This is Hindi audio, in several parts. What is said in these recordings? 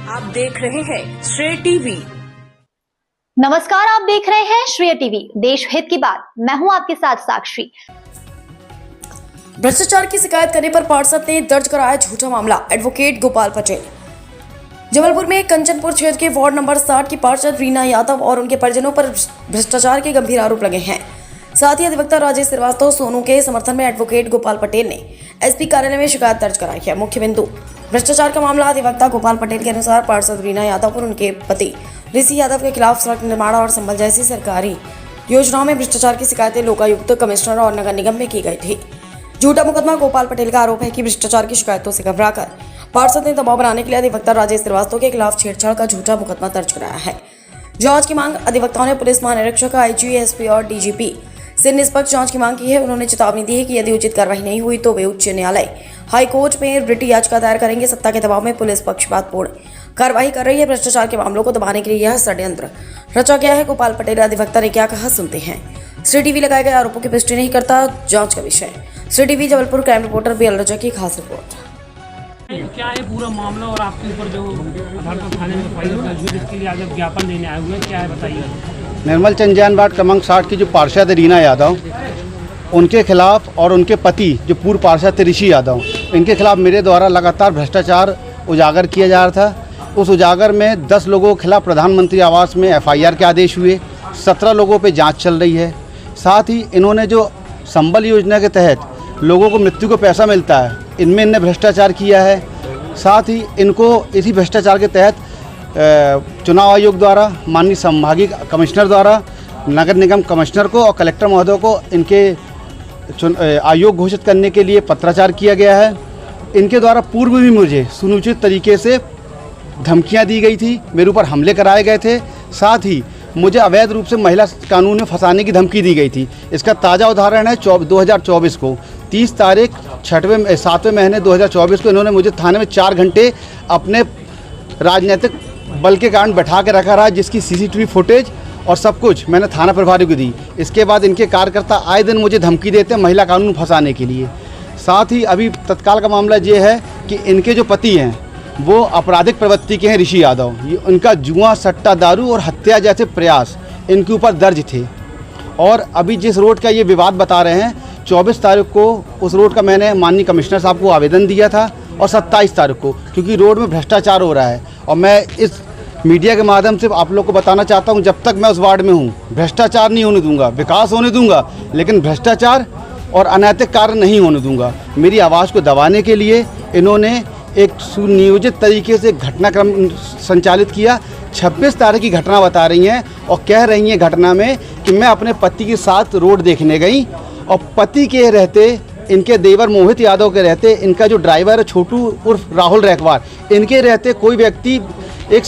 आप देख रहे हैं श्रेय टीवी। नमस्कार, आप देख रहे हैं श्रेय टीवी, देश हित की बात। मैं हूं आपके साथ साक्षी। भ्रष्टाचार की शिकायत करने पर पार्षद ने दर्ज कराया झूठा मामला। एडवोकेट गोपाल पटेल। जबलपुर में कंचनपुर क्षेत्र के वार्ड नंबर 60 की पार्षद रीना यादव और उनके परिजनों पर भ्रष्टाचार के गंभीर आरोप लगे हैं। साथ ही अधिवक्ता राजेश श्रीवास्तव सोनू के समर्थन में एडवोकेट गोपाल पटेल ने एसपी कार्यालय में शिकायत दर्ज कराई है। मुख्य बिंदु भ्रष्टाचार का मामला। अधिवक्ता गोपाल पटेल के अनुसार पार्षद रीना यादव और उनके पति ऋषि यादव के खिलाफ सड़क निर्माण और संबल जैसी सरकारी योजनाओं में भ्रष्टाचार की शिकायतें लोकायुक्त, कमिश्नर और नगर निगम में की गई थी। झूठा मुकदमा। गोपाल पटेल का आरोप है कि भ्रष्टाचार की शिकायतों से घबराकर पार्षद ने दबाव बनाने के लिए अधिवक्ता राजेश श्रीवास्तव के खिलाफ छेड़छाड़ का झूठा मुकदमा दर्ज कराया है। जांच की मांग। अधिवक्ताओं ने पुलिस महानिरीक्षक, आईजी, एसपी और डीजीपी से निष्पक्ष जांच की मांग की है। उन्होंने चेतावनी दी है कि यदि उचित कार्रवाई नहीं हुई तो वे उच्च न्यायालय, हाई कोर्ट में रिट याचिका दायर करेंगे। सत्ता के दबाव में पुलिस पक्षपातपूर्ण कार्रवाई कर रही है। भ्रष्टाचार के मामलों को दबाने के लिए यह षड्यंत्र रचा गया है। गोपाल पटेल अधिवक्ता ने क्या कहा, सुनते हैं। श्रेय टीवी लगाए गए आरोपों की पुष्टि नहीं करता, जांच का विषय। श्रेय TV Jabalpur crime reporter B L की खास रिपोर्ट। क्या है पूरा मामला और आपके ऊपर जो आधार थाने में फाइल होता है, जिसके लिए आज ज्ञापन देने आए हुए हैं, क्या है बताइए। निर्मल चंद्रयान वार्ड क्रमांक 60 की जो पार्षद रीना यादव, उनके खिलाफ और उनके पति जो पूर्व पार्षद थे ऋषि यादव, इनके खिलाफ मेरे द्वारा लगातार भ्रष्टाचार उजागर किया जा रहा था। उस उजागर में 10 लोगों के खिलाफ प्रधानमंत्री आवास में एफआईआर के आदेश हुए। 17 लोगों पे जांच चल रही है। साथ ही इन्होंने जो संबल योजना के तहत लोगों को मृत्यु को पैसा मिलता है, इनमें इनने भ्रष्टाचार किया है। साथ ही इनको इसी भ्रष्टाचार के तहत चुनाव आयोग द्वारा, माननीय संभागीय कमिश्नर द्वारा नगर निगम कमिश्नर को और कलेक्टर महोदय को इनके आयोग घोषित करने के लिए पत्राचार किया गया है। इनके द्वारा पूर्व भी मुझे सुनिश्चित तरीके से धमकियां दी गई थी, मेरे ऊपर हमले कराए गए थे। साथ ही मुझे अवैध रूप से महिला कानून में फंसाने की धमकी दी गई थी। इसका ताज़ा उदाहरण है 2024 को 30 तारीख 7वें महीने 2024 को इन्होंने मुझे थाने में 4 घंटे अपने राजनीतिक बल के कारण बैठा के रखा रहा, जिसकी सीसीटीवी फुटेज और सब कुछ मैंने थाना प्रभारी को दी। इसके बाद इनके कार्यकर्ता आए दिन मुझे धमकी देते हैं महिला कानून फंसाने के लिए। साथ ही अभी तत्काल का मामला ये है कि इनके जो पति हैं वो आपराधिक प्रवृत्ति के हैं, ऋषि यादव। उनका जुआ, सट्टा, दारू और हत्या जैसे प्रयास इनके ऊपर दर्ज थे। और अभी जिस रोड का ये विवाद बता रहे हैं, 24 तारीख को उस रोड का मैंने माननीय कमिश्नर साहब को आवेदन दिया था और 27 तारीख को, क्योंकि रोड में भ्रष्टाचार हो रहा है। और मैं इस मीडिया के माध्यम से आप लोग को बताना चाहता हूं, जब तक मैं उस वार्ड में हूं भ्रष्टाचार नहीं होने दूंगा। विकास होने दूंगा, लेकिन भ्रष्टाचार और अनैतिक कार्य नहीं होने दूंगा। मेरी आवाज़ को दबाने के लिए इन्होंने एक सुनियोजित तरीके से घटनाक्रम संचालित किया। 26 तारीख की घटना बता रही हैं और कह रही हैं घटना में कि मैं अपने पति के साथ रोड देखने गई और पति के रहते, इनके देवर मोहित यादव के रहते, इनका जो ड्राइवर है छोटू उर्फ राहुल रैकवार, इनके रहते कोई व्यक्ति एक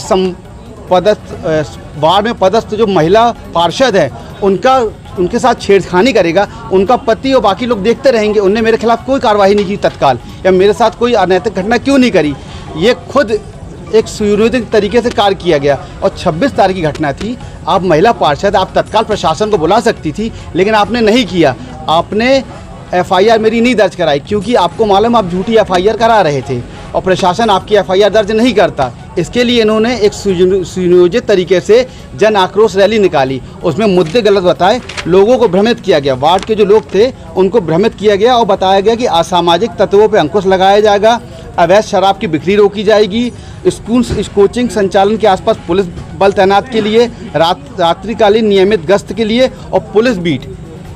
वार्ड में पदस्थ जो महिला पार्षद है उनके साथ छेड़खानी करेगा। उनका पति और बाकी लोग देखते रहेंगे। उनने मेरे खिलाफ कोई कार्रवाई नहीं की तत्काल, या मेरे साथ कोई अनैतिक घटना क्यों नहीं करी। ये खुद एक सुनियोजित तरीके से कार्य किया गया। और 26 तारीख की घटना थी। आप महिला पार्षद, आप तत्काल प्रशासन को बुला सकती थी, लेकिन आपने नहीं किया। आपने एफआईआर मेरी नहीं दर्ज कराई, क्योंकि आपको मालूम आप झूठी एफआईआर करा रहे थे और प्रशासन आपकी एफआईआर दर्ज नहीं करता। इसके लिए इन्होंने एक सुनियोजित तरीके से जन आक्रोश रैली निकाली। उसमें मुद्दे गलत बताए, लोगों को भ्रमित किया गया। वार्ड के जो लोग थे उनको भ्रमित किया गया और बताया गया कि असामाजिक तत्वों पर अंकुश लगाया जाएगा, अवैध शराब की बिक्री रोकी जाएगी, स्कूल कोचिंग संचालन के आसपास पुलिस बल तैनात के लिए, रात्रिकालीन नियमित गश्त के लिए और पुलिस बीट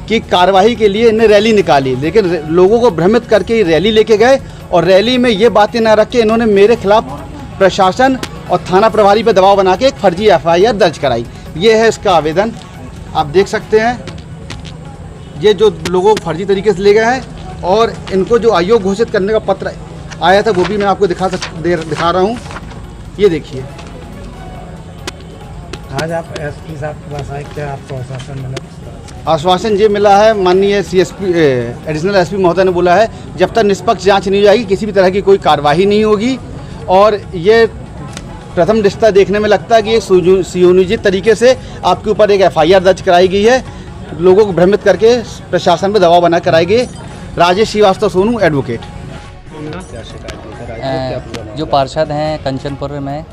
की कार्रवाई के लिए इन्हें रैली निकाली। लेकिन लोगों को भ्रमित करके रैली लेके गए और रैली में ये बातें न रख के इन्होंने मेरे खिलाफ प्रशासन और थाना प्रभारी पर दबाव बना के एक फर्जी एफआईआर दर्ज कराई। ये है इसका आवेदन, आप देख सकते हैं। ये जो लोगों को फर्जी तरीके से ले गए हैं और इनको जो आयोग घोषित करने का पत्र आया था वो भी मैं आपको दिखा रहा हूँ। ये देखिए। आज आप एसपी साहब के पास आए, क्या आपको आश्वासन मिला? आश्वासन ये मिला है, माननीय सीएसपी एडिशनल एसपी महोदय ने बोला है जब तक निष्पक्ष जांच नहीं हो जाएगी किसी भी तरह की कोई कार्रवाई नहीं होगी। और ये प्रथम दृष्टया देखने में लगता है कि ये सुनियोजित तरीके से आपके ऊपर एक एफआईआर दर्ज कराई गई है, लोगों को भ्रमित करके प्रशासन पर दबाव बना कराई गई। राजेश श्रीवास्तव सोनू, एडवोकेट। जो पार्षद हैं कंचनपुर में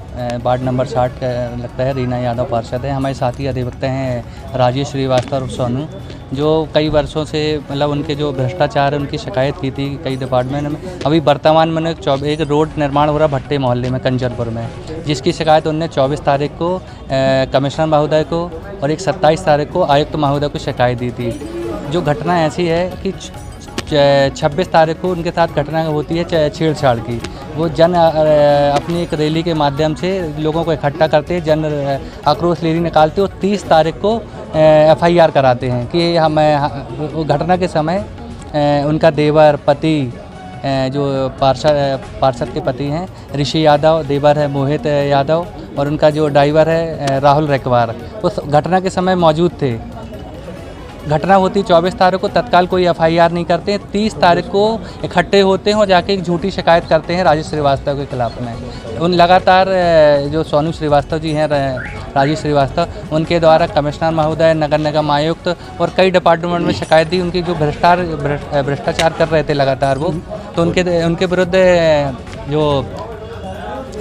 वार्ड नंबर 60 का लगता है रीना यादव पार्षद है। हमारे साथी अधिवक्ता हैं राजेश श्रीवास्तव और सोनू, जो कई वर्षों से मतलब उनके जो भ्रष्टाचार है उनकी शिकायत की थी कई डिपार्टमेंट में। अभी वर्तमान में एक रोड निर्माण हो रहा भट्टे मोहल्ले में कंचनपुर में, जिसकी शिकायत उनने 24 तारीख को कमिश्नर महोदय को और एक 27 तारीख को आयुक्त महोदय को शिकायत दी थी। जो घटना ऐसी है कि 26 तारीख को उनके साथ घटना होती है छेड़छाड़ की। वो अपनी एक रैली के माध्यम से लोगों को इकट्ठा करते हैं, जन आक्रोश रैली निकालते और 30 तारीख को FIR कराते हैं कि हम घटना के समय उनका देवर पति जो पार्षद के पति हैं ऋषि यादव, देवर है मोहित यादव और उनका जो ड्राइवर है राहुल रेकवार, उस घटना के समय मौजूद थे। घटना होती 24 तारीख को, तत्काल कोई FIR नहीं करते हैं। 30 तारीख को इकट्ठे होते हैं और जाके एक झूठी शिकायत करते हैं राजेश श्रीवास्तव के खिलाफ में। उन लगातार जो सोनू श्रीवास्तव जी हैं, राजेश श्रीवास्तव, उनके द्वारा कमिश्नर महोदय, नगर निगम आयुक्त और कई डिपार्टमेंट में शिकायत दी। उनकी जो भ्रष्टाचार कर रहे थे लगातार वो, तो उनके विरुद्ध जो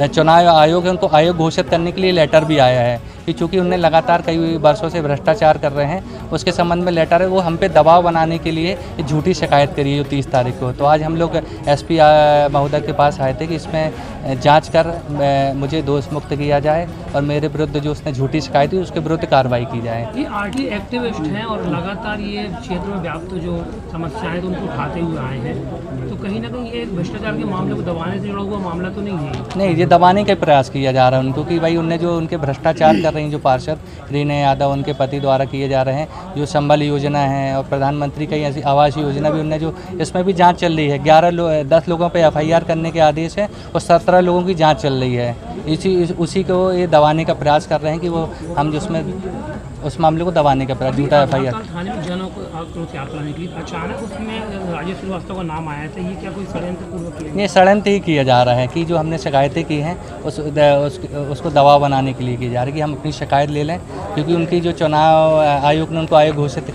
चुनाव आयोग है उनको आयोग घोषित करने के लिए लेटर भी आया है कि चूँकि उन्हें लगातार कई वर्षों से भ्रष्टाचार कर रहे हैं, उसके संबंध में लेटर है। वो हम पे दबाव बनाने के लिए झूठी शिकायत करी है जो 30 तारीख को। तो आज हम लोग SP महोदय के पास आए थे कि इसमें जांच कर मुझे दोष मुक्त किया जाए और मेरे विरुद्ध जो उसने झूठी शिकायत की उसके विरुद्ध कार्रवाई की जाए। ये RT एक्टिविस्ट हैं और लगातार ये क्षेत्र में व्याप्त जो समस्याएं तो उनको उठाते हुए आए हैं, तो कहीं ना कहीं ये भ्रष्टाचार के मामले को दबाने से जुड़ा हुआ मामला तो नहीं है? नहीं, ये दबाने का प्रयास किया जा रहा है उनको कि भाई उनने जो उनके भ्रष्टाचार कर रही हैं जो पार्षद रीना यादव उनके पति द्वारा किए जा रहे हैं, जो संबल योजना है और प्रधानमंत्री कई ऐसी आवास योजना भी उनने जो, इसमें भी जांच चल रही है। 10 लोगों पे FIR करने के आदेश है और 17 लोगों की जांच चल रही है। उसी को ये दबाने का प्रयास कर रहे हैं कि वो हम जिसमें उस मामले को दबाने का प्रयास, झूठा FIR। थाने में जनों को आक्रोश यात्रा निकली, अचानक उसमें राजेश श्रीवास्तव का नाम आया था। ये क्या कोई षड्यंत्र पूर्वक किया? ये षड्यंत्र ही किया जा रहा है कि जो हमने शिकायतें की हैं उसको दबाव बनाने के लिए की जा रही है कि हम अपनी शिकायत ले लें, क्योंकि उनकी जो चुनाव आयोग ने उनको आयोग घोषित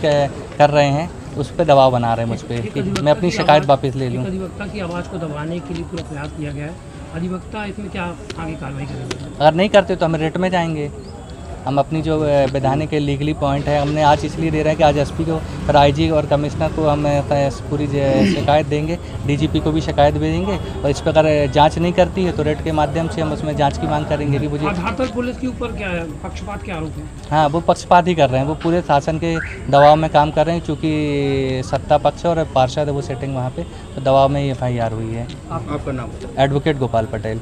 कर रहे हैं उस पर दबाव बना रहे हैं मुझ पर कि मैं अपनी शिकायत वापस ले लूँ। अधिवक्ता की आवाज़ को दबाने के लिए पूरा प्रयास किया गया है। अधिवक्ता इसमें क्या आगे कार्रवाई करेंगे? अगर नहीं करते तो हम रिट में जाएंगे। हम अपनी जो वैधानिक लीगली पॉइंट है हमने आज इसलिए दे रहे हैं कि आज SP को और IG और कमिश्नर को हम पूरी शिकायत देंगे, DGP को भी शिकायत भेजेंगे और इस पर अगर जांच नहीं करती है तो रेट के माध्यम से हम उसमें जांच की मांग करेंगे कि मुझे आधार पुलिस के ऊपर क्या है, पक्षपात के आरोप है? हाँ, वो पक्षपात ही कर रहे हैं, वो पूरे शासन के दबाव में काम कर रहे हैं, चूँकि सत्ता पक्ष और पार्षद है वो सेटिंग वहाँ पे, तो दबाव में ही FIR हुई है। आपका नाम? Advocate Gopal Patel.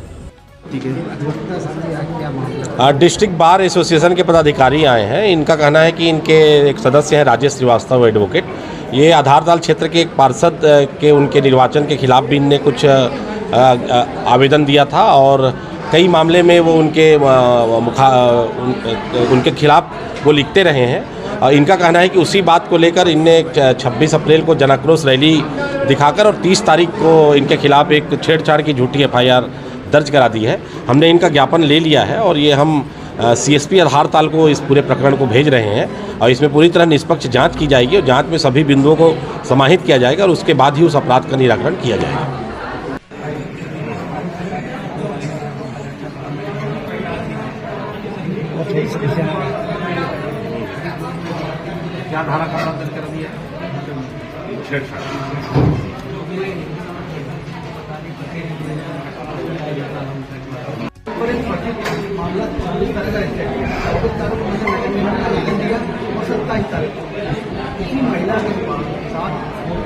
District bar association के पदाधिकारी आए हैं। इनका कहना है कि इनके एक सदस्य हैं राजेश श्रीवास्तव एडवोकेट, ये आधारताल क्षेत्र के एक पार्षद के उनके निर्वाचन के खिलाफ भी इनने कुछ आवेदन दिया था और कई मामले में वो उनके खिलाफ वो लिखते रहे हैं। इनका कहना है कि उसी बात को लेकर इनने 26 अप्रैल को जनाक्रोश रैली दिखाकर और 30 तारीख को इनके खिलाफ एक छेड़छाड़ की झूठी FIR दर्ज करा दी है। हमने इनका ज्ञापन ले लिया है और ये हम CSP आधारताल को इस पूरे प्रकरण को भेज रहे हैं और इसमें पूरी तरह निष्पक्ष जांच की जाएगी और जांच में सभी बिंदुओं को समाहित किया जाएगा और उसके बाद ही उस अपराध का निराकरण किया जाएगा। क्या धारा का दर्ज कर दिया? मामला 26 तारीख और 27 तारीख किसी महिला के साथ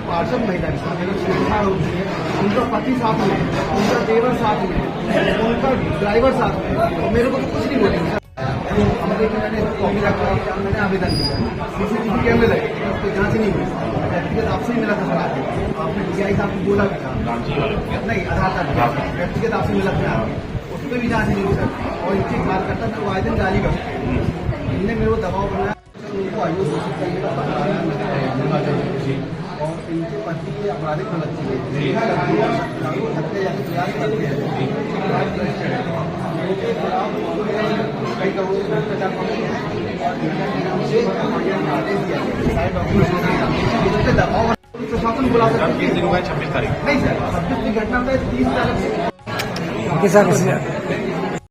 पार्षद महिला के साथ छेड़छाड़ होती है, उनका पति साथ में, उनका देवर साथ में, उनका ड्राइवर साथ में, और मेरे को तो कुछ नहीं बोलेंगे। मैंने आवेदन किया, CCTV कैमरे लगे, उसको जांच नहीं हुई, व्यक्तिगत आपसे ही मिला था सर। आपने DI साहब को बोला भी था, नहीं आधार व्यक्तिगत आपसे मिला था, उसमें भी जांच नहीं हुई सर। और इनके कार्यकर्ता को आए दिन गाली करते, इनने मेरे को दबाव बनाया, उनको आयोग घोषित करने का और इनके पति के आपराधिक हत्या जाके प्रयास करते हैं, कई करोड़ भ्रष्टाचार दबाव प्रशासन बुला सकते हैं। 26 तारीख नहीं सर, 26 की घटना 30 तारीख किसा किसी